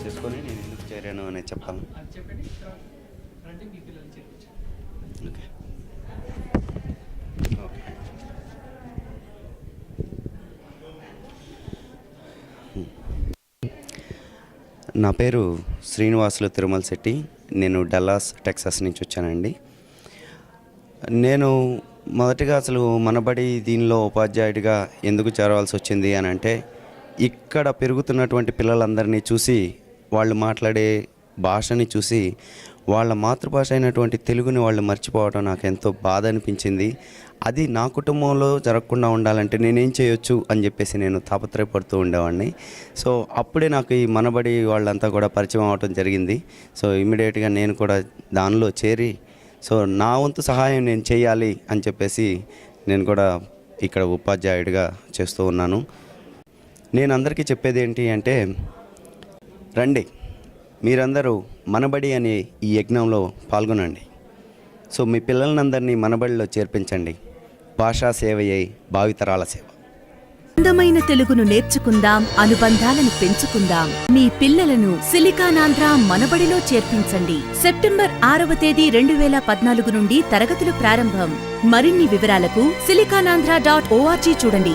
చేసుకొని నేను ఎందుకు చేరాను అనేది చెప్తాను. ఓకే. నా పేరు శ్రీనివాసులు తిరుమల శెట్టి. నేను డల్లాస్ టెక్సాస్ నుంచి వచ్చానండి. నేను మొదటిగా అసలు మనబడి దీనిలో ఉపాధ్యాయుడిగా ఎందుకు చేరవలసి వచ్చింది అని అంటే, ఇక్కడ పెరుగుతున్నటువంటి పిల్లలందరినీ చూసి, వాళ్ళు మాట్లాడే భాషని చూసి, వాళ్ళ మాతృభాష అయినటువంటి తెలుగుని వాళ్ళు మర్చిపోవడం నాకు ఎంతో బాధ అనిపించింది. అది నా కుటుంబంలో జరగకుండా ఉండాలంటే నేనేం చేయొచ్చు అని చెప్పేసి నేను తాపత్రయపడుతూ ఉండేవాడిని. సో అప్పుడే నాకు ఈ మనబడి వాళ్ళంతా కూడా పరిచయం అవ్వటం జరిగింది. సో ఇమ్మీడియట్గా నేను కూడా దానిలో చేరి, సో నా వంతు సహాయం నేను చేయాలి అని చెప్పేసి నేను కూడా ఇక్కడ ఉపాధ్యాయుడిగా చేస్తూ ఉన్నాను. నేను అందరికీ చెప్పేది ఏంటి అంటే, రండి మీరందరూ మనబడి అనే ఈ యజ్ఞంలో పాల్గొనండి. సో మీ పిల్లలందరినీ మనబడిలో చేర్పించండి. భాషా సేవయే భావితరాల సేవ. అందమైన తెలుగును నేర్చుకుందాం, అనుబంధాలను పెంచుకుందాం. మీ పిల్లలను సిలికానాంధ్ర మనబడిలో చేర్పించండి. సెప్టెంబర్ 6వ తేదీ 2014 నుండి తరగతులు ప్రారంభం. మరిన్ని వివరాలకు silicanandhra.org చూడండి.